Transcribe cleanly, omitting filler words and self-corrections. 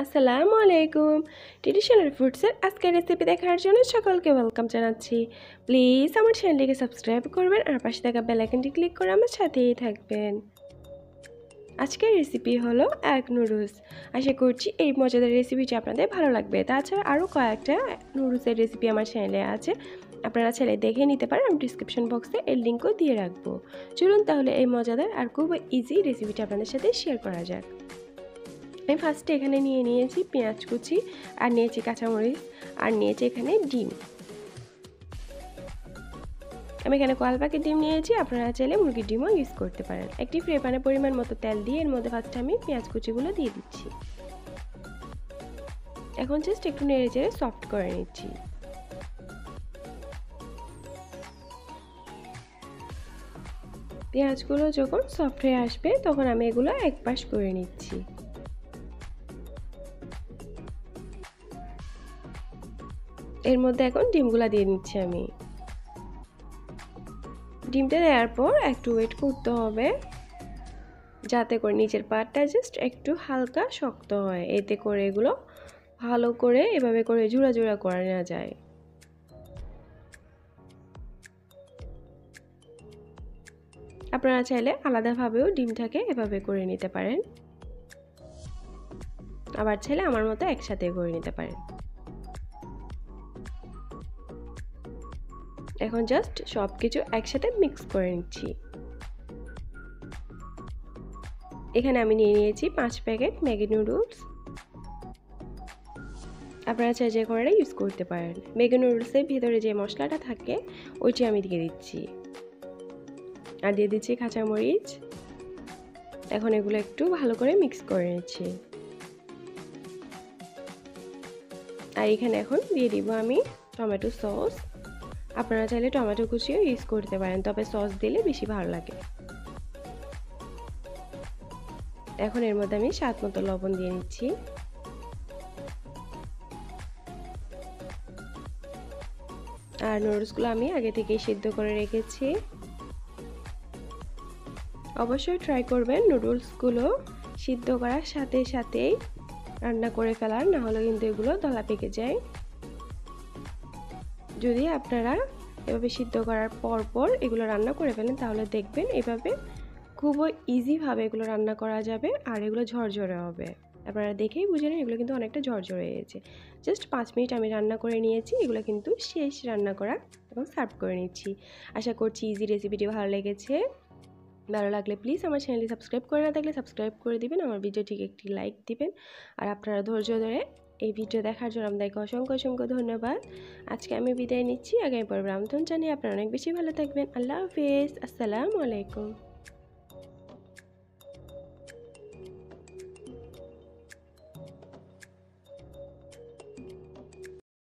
আসসালামু আলাইকুম। ট্রেডিশনাল ফুডসের আজকের রেসিপি দেখার জন্য সকলকে ওয়েলকাম জানাচ্ছি। প্লিজ আমার চ্যানেলটিকে সাবস্ক্রাইব করবেন আর পাশে থাকা বেল আইকনটি ক্লিক করে আমার সাথেই থাকবেন। আজকের রেসিপি হলো এগ নুডলস। আশা করছি এই মজাদার রেসিপিটি আপনাদের ভালো লাগবে। তাছাড়া আরও কয়েকটা নুডলসের রেসিপি আমার চ্যানেলে আছে, আপনারা চাইলে দেখে নিতে পারেন। আমি ডিসক্রিপশন বক্সে এর লিঙ্কও দিয়ে রাখবো। চলুন তাহলে এই মজাদার আর খুব ইজি রেসিপিটি আপনাদের সাথে শেয়ার করা যাক। আমি ফার্স্টে এখানে নিয়েছি পেঁয়াজ কুচি, আর নিয়েছি কাঁচামরিচ, আর নিয়েছি এখানে ডিম। আমি এখানে কয়েল প্যাকেট ডিম নিয়েছি, আপনারা চাইলে মুরগির ডিমও ইউজ করতে পারেন। একটি ফ্রাই প্যানে পরিমাণ মতো তেল দিয়ে এর মধ্যে ফার্স্টে আমি পেঁয়াজ কুচিগুলো দিয়ে দিচ্ছি। এখন জাস্ট একটু নেড়ে চেড়ে সফট করে নিচ্ছি। পেঁয়াজগুলো যখন সফট হয়ে আসবে তখন আমি এগুলো এক পাশ করে নিচ্ছি। এর মধ্যে এখন ডিমগুলো দিয়ে নিচ্ছি আমি। ডিমটা দেওয়ার পর একটু ওয়েট করতে হবে যাতে করে নিচের পাটটা জাস্ট একটু হালকা শক্ত হয়, এতে করে এগুলো ভালো করে এভাবে করে জোড়া জোড়া করে নেওয়া যায়। আপনারা চাইলে আলাদাভাবেও ডিমটাকে এভাবে করে নিতে পারেন, আবার চাইলে আমার মতো একসাথে করে নিতে পারেন। এখন জাস্ট সব কিছু একসাথে মিক্স করে নিচ্ছি। এখানে আমি নিয়েছি 5 প্যাকেট ম্যাগি নুডলস। আপনারা চাইলে যে কোনোটা ইউজ করতে পারেন। ম্যাগি নুডলসের ভিতরে যে মশলাটা থাকে ওইটি আমি দিয়ে দিচ্ছি, আর দিয়ে দিচ্ছি কাঁচামরিচ। এখন এগুলো একটু ভালো করে মিক্স করে নিচ্ছি। আর এখানে এখন দিয়ে দিব আমি টমেটো সস। আপনারা চাইলে টমেটো কুচিও ইউজ করতে পারেন, তবে সস দিলে বেশি ভালো লাগে। এখন এর মধ্যে আমি স্বাদ মতো লবণ দিয়ে নিচ্ছি। আর নুডলসগুলো আমি আগে থেকেই সিদ্ধ করে রেখেছি। অবশ্যই ট্রাই করবেন নুডলসগুলো সিদ্ধ করার সাথে সাথেই রান্না করে ফেলার, না হলে কিন্তু এগুলো দলা পেকে যায়। যদি আপনারা এভাবে সিদ্ধ করার পর এগুলো রান্না করে ফেলেন তাহলে দেখবেন এভাবে খুব ইজিভাবে এগুলো রান্না করা যাবে, আর এগুলো ঝরঝরে হবে। আপনারা দেখেই বুঝে নেন এগুলো কিন্তু অনেকটা ঝরঝরে হয়েছে। জাস্ট 5 মিনিট আমি রান্না করে নিয়েছি। এগুলো কিন্তু শেষ রান্না করা, এবং সার্ভ করে নিচ্ছি। আশা করছি ইজি রেসিপিটি ভালো লেগেছে। ভালো লাগলে প্লিজ আমার চ্যানেলটি সাবস্ক্রাইব করে না থাকলে সাবস্ক্রাইব করে দিবেন, আমার ভিডিওটিকে একটি লাইক দিবেন। আর আপনারা ধৈর্য ধরে এই ভিডিও দেখার জন্য আপনাদেরকে অসংখ্য অসংখ্য ধন্যবাদ। আজকে আমি বিদায় নিচ্ছি। আগামী পর্বে আমন্ত্রণ জানিয়ে আপনারা অনেক বেশি ভালো থাকবেন। আল্লাহ হাফেজ। আসসালামু আলাইকুম।